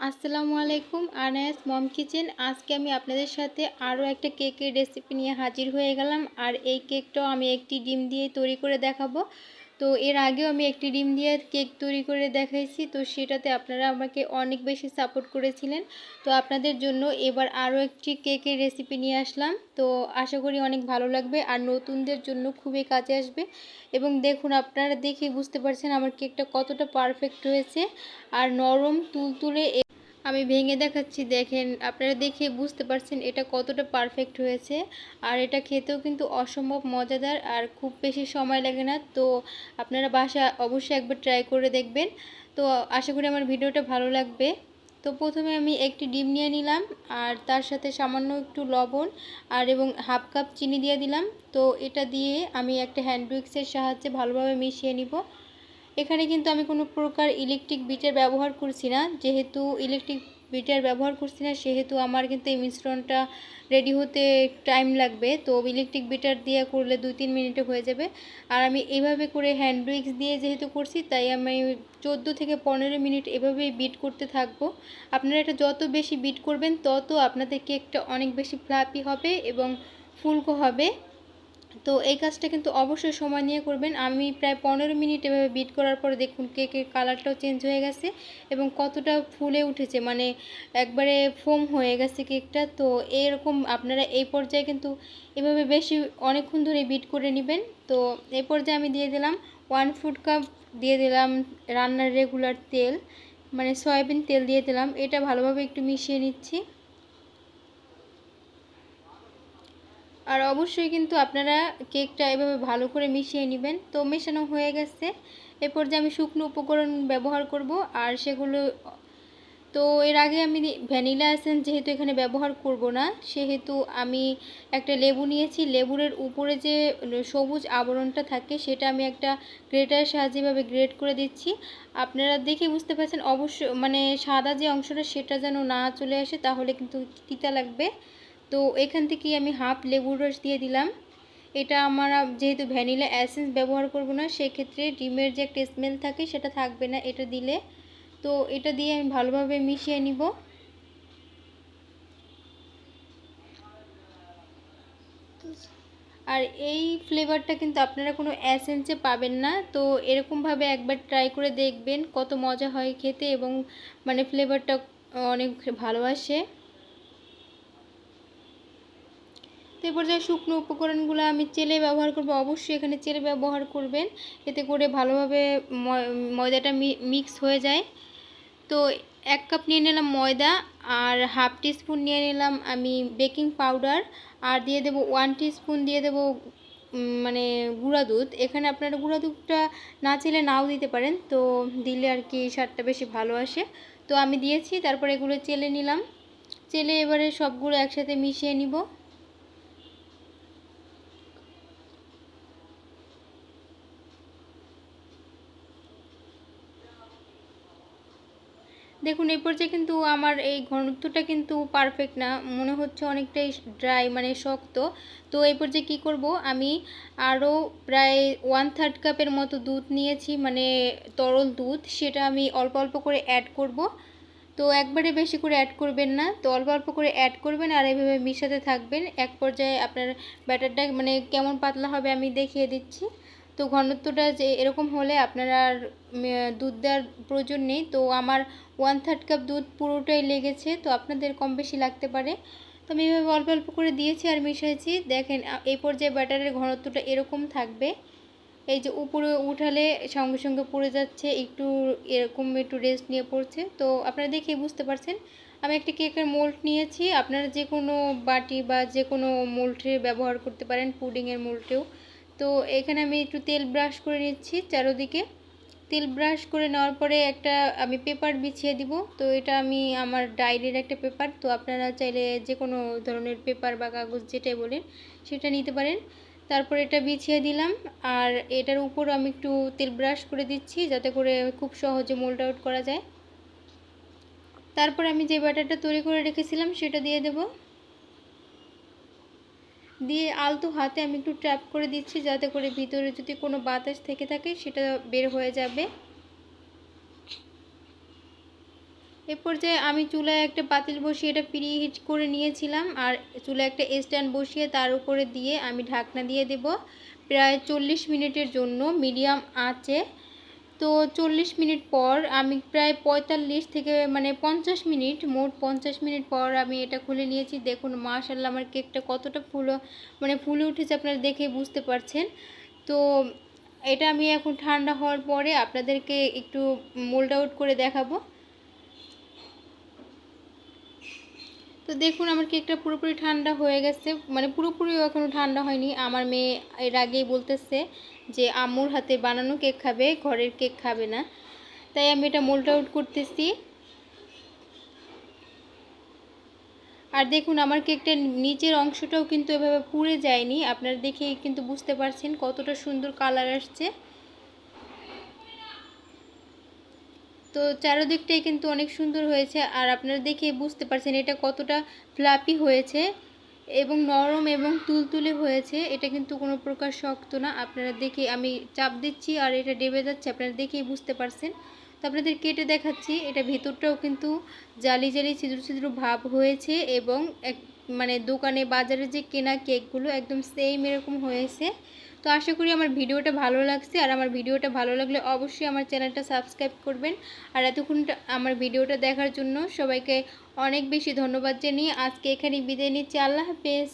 আসসালামু আলাইকুম, আনায়াস মম কিচেন। আজকে আমি আপনাদের সাথে আরও একটা কেকের রেসিপি নিয়ে হাজির হয়ে গেলাম। আর এই কেকটাও আমি একটি ডিম দিয়ে তৈরি করে দেখাবো। তো এর আগেও আমি একটি ডিম দিয়ে কেক তৈরি করে দেখাইছি, তো সেটাতে আপনারা আমাকে অনেক বেশি সাপোর্ট করেছিলেন। তো আপনাদের জন্য এবার আরও একটি কেকের রেসিপি নিয়ে আসলাম। তো আশা করি অনেক ভালো লাগবে আর নতুনদের জন্য খুবই কাজে আসবে। এবং দেখুন, আপনারা দেখে বুঝতে পারছেন আমার কেকটা কতটা পারফেক্ট হয়েছে আর নরম তুলতুলে। আমি ভেঙে দেখাচ্ছি, দেখেন, আপনারা দেখে বুঝতে পারছেন এটা কতটা পারফেক্ট হয়েছে। আর এটা খেতেও কিন্তু অসম্ভব মজাদার আর খুব বেশি সময় লাগে না। তো আপনারা বাসায় অবশ্যই একবার ট্রাই করে দেখবেন। তো আশা করি আমার ভিডিওটা ভালো লাগবে। তো প্রথমে আমি একটি ডিম নিয়ে নিলাম আর তার সাথে সামান্য একটু লবণ এবং হাফ কাপ চিনি দিয়ে দিলাম। তো এটা দিয়ে আমি একটা হ্যান্ড উইক্সের সাহায্যে ভালোভাবে মিশিয়ে নিব। এখানে কিন্তু আমি কোনো প্রকার ইলেকট্রিক বিটার ব্যবহার করছি না। যেহেতু ইলেকট্রিক বিটার ব্যবহার করছি না, সেহেতু আমার কিন্তু এই মিশ্রণটা রেডি হতে টাইম লাগবে। তো ইলেকট্রিক বিটার দিয়ে করলে 2-3 মিনিটে হয়ে যাবে। আর আমি এইভাবে করে হ্যান্ড উইক্স দিয়ে যেহেতু করছি, তাই আমি 14 থেকে 15 মিনিট এভাবেই বিট করতে থাকবো। আপনারা এটা যত বেশি বিট করবেন, তত আপনাদের কেকটা অনেক বেশি ফ্লাফি হবে এবং ফুলকো হবে। তো এই কাজটা কিন্তু অবশ্যই সময় নিয়ে করবেন। আমি প্রায় 15 মিনিট এভাবে বিট করার পরে দেখুন কেকের কালারটাও চেঞ্জ হয়ে গেছে এবং কতটা ফুলে উঠেছে, মানে একবারে ফোম হয়ে গেছে কেকটা। তো এরকম আপনারা এই পর্যায়ে কিন্তু এভাবে বেশি অনেকক্ষণ ধরে বিট করে নেবেন। তো এই পর্যায়ে আমি দিয়ে দিলাম 1 ফুড কাপ দিয়ে দিলাম রান্নার রেগুলার তেল, মানে সয়াবিন তেল দিয়ে দিলাম। এটা ভালোভাবে একটু মিশিয়ে নিচ্ছি। আর অবশ্যই কিন্তু আপনারা কেকটা এভাবে ভালো করে মিশিয়ে নেবেন। তো মেশানো হয়ে গেছে। এরপর যে আমি শুকনো উপকরণ ব্যবহার করব আর সেগুলো, তো এর আগে আমি ভ্যানিলা এসেন্স যেহেতু এখানে ব্যবহার করব না, সেহেতু আমি একটা লেবু নিয়েছি। লেবুর উপরে যে সবুজ আবরণটা থাকে সেটা আমি একটা গ্রেটারের সাহায্যে এভাবে গ্রেট করে দিচ্ছি। আপনারা দেখে বুঝতে পারছেন অবশ্য, মানে সাদা যে অংশটা সেটা যেন না চলে আসে, তাহলে কিন্তু তিতা লাগবে। তো এখান থেকে আমি হাফ লেবুর রস দিয়ে দিলাম। এটা আমার যেহেতু ভ্যানিলা এসেন্স ব্যবহার করব না, সেক্ষেত্রে ডিমের যে একটা স্মেল থাকে সেটা থাকবে না এটা দিলে। তো এটা দিয়ে আমি ভালোভাবে মিশিয়ে নিব। আর এই ফ্লেভারটা কিন্তু আপনারা কোনো এসেন্সে পাবেন না। তো এরকমভাবে একবার ট্রাই করে দেখবেন কত মজা হয় খেতে এবং মানে ফ্লেভারটা অনেক ভালো আসে। তো এই পর্যায়ে শুকনো উপকরণগুলো আমি চেলে ব্যবহার করব। অবশ্যই এখানে চেলে ব্যবহার করবেন, এতে করে ভালোভাবে ময়দাটা মিক্স হয়ে যায়। তো 1 কাপ নিয়ে নিলাম ময়দা আর হাফ টিস্পুন নিয়ে নিলাম আমি বেকিং পাউডার আর দিয়ে দেব 1 টিস্পুন দিয়ে দেব মানে গুঁড়া দুধ। এখানে আপনারা গুঁড়া দুধটা না চাইলে নাও দিতে পারেন, তো দিলে আর কি স্বাদটা বেশি ভালো আসে। তো আমি দিয়েছি, তারপরে এগুলো চেলে নিলাম। চেলে এবারে সবগুলো একসাথে মিশিয়ে নিব। দেখুন এই পর্যায়ে কিন্তু আমার এই ঘনত্বটা কিন্তু পারফেক্ট না, মনে হচ্ছে অনেকটাই ড্রাই, মানে শক্ত। তো এই পর্যায়ে কী করব, আমি আরও প্রায় 1/3 কাপের মতো দুধ নিয়েছি, মানে তরল দুধ, সেটা আমি অল্প অল্প করে অ্যাড করব। তো একবারে বেশি করে অ্যাড করবেন না, তো অল্প অল্প করে অ্যাড করবেন আর এইভাবে মিশাতে থাকবেন। এক পর্যায়ে আপনার ব্যাটারটা মানে কেমন পাতলা হবে আমি দেখিয়ে দিচ্ছি। তো ঘনত্বটা যে এরকম হলে আপনার আর দুধ দেওয়ার প্রয়োজন নেই। তো আমার 1/3 কাপ দুধ পুরোটাই লেগেছে, তো আপনাদের কম বেশি লাগতে পারে। তো আমি এভাবে অল্প অল্প করে দিয়েছি আর মিশিয়েছি। দেখেন এই পর্যায়ে ব্যাটারের ঘনত্বটা এরকম থাকবে। এই যে উপরে উঠালে সঙ্গে সঙ্গে পড়ে যাচ্ছে, একটু এরকম একটু রেস্ট নিয়ে পড়ছে। তো আপনারা দেখেই বুঝতে পারছেন। আমি একটা কেকের মোল্ড নিয়েছি, আপনারা যে কোনো বাটি বা যে কোনো মোল্ডে ব্যবহার করতে পারেন, পুডিংয়ের মোল্ডেও। তো এখানে আমি একটু তেল ব্রাশ করে নিচ্ছি চারোদিকে। তেল ব্রাশ করে নেওয়ার পরে একটা আমি পেপার বিছিয়ে দিব। তো এটা আমি আমার ডায়েরির একটা পেপার, তো আপনারা চাইলে যে কোনো ধরনের পেপার বা কাগজ যেটাই বলেন সেটা নিতে পারেন। তারপর এটা বিছিয়ে দিলাম আর এটার উপর আমি একটু তেল ব্রাশ করে দিচ্ছি, যাতে করে খুব সহজে মোল্ড আউট করা যায়। তারপর আমি যে ব্যাটারটা তৈরি করে রেখেছিলাম সেটা দিয়ে দেব। দিয়ে আলতো হাতে আমি একটু ট্যাপ করে দিচ্ছি, যাতে করে ভিতরে যদি কোনো বাতাস থেকে থাকে সেটা বের হয়ে যাবে। এ পর্যায়ে আমি চুলায় একটা পাতিল বসিয়ে এটা প্রিহিট করে নিয়েছিলাম, আর চুলায় একটা স্ট্যান্ড বসিয়ে তার উপরে দিয়ে আমি ঢাকনা দিয়ে দেব প্রায় 40 মিনিটের জন্য মিডিয়াম আঁচে। তো 40 মিনিট পর আমি প্রায় 45 থেকে 50 মিনিট, মোট 50 মিনিট পর আমি এটা খুলে নিয়েছি। দেখুন মাশাআল্লাহ আমার কেকটা কতটা ফুলে উঠেছে, আপনারা দেখে বুঝতে পারছেন। তো এটা আমি এখন ঠান্ডা হওয়ার পরে আপনাদেরকে একটু মোল্ড আউট করে দেখাবো। তো দেখুন আমার কেকটা পুরোপুরি ঠান্ডা হয়ে গেছে, পুরোপুরিও এখনও ঠান্ডা হয়নি। আমার মেয়ে এর আগেই বলতেছে যে আম্মুর হাতে বানানো কেক খাবে, ঘরের কেক খাবে না, তাই আমি এটা মোল্ড আউট করতেছি। আর দেখুন আমার কেকটার নিচের অংশটাও কিন্তু এভাবে পুড়ে যায়নি, আপনারা দেখেই কিন্তু বুঝতে পারছেন কতটা সুন্দর কালার আসছে। তো চারদিকটাই কিন্তু অনেক সুন্দর হয়েছে, আর আপনারা দেখে বুঝতে পারছেন এটা কতটা ফ্লাপি হয়েছে এবং নরম এবং তুলতুলে হয়েছে। এটা কিন্তু কোনো প্রকার শক্ত না, আপনারা দেখে আমি চাপ দিচ্ছি আর এটা ডেবে যাচ্ছে, আপনারা দেখেই বুঝতে পারছেন। তো আপনাদের কেটে দেখাচ্ছি, এটা ভিতরটাও কিন্তু জালি জালি ছিদ্র ছিদ্র ভাব হয়েছে এবং দোকানে বাজারে যে কেনা কেকগুলো একদম সেম এরকম হয়েছে। তো আশা করি আমার ভিডিওটা ভালো লাগছে, আর আমার ভিডিওটা ভালো লাগলে অবশ্যই আমার চ্যানেলটা সাবস্ক্রাইব করবেন। আর এতক্ষণ আমার ভিডিওটা দেখার জন্য সবাইকে অনেক বেশি ধন্যবাদ জানিয়ে আজকে এখানেই বিদায় নিচ্ছি। আল্লাহ হাফেজ।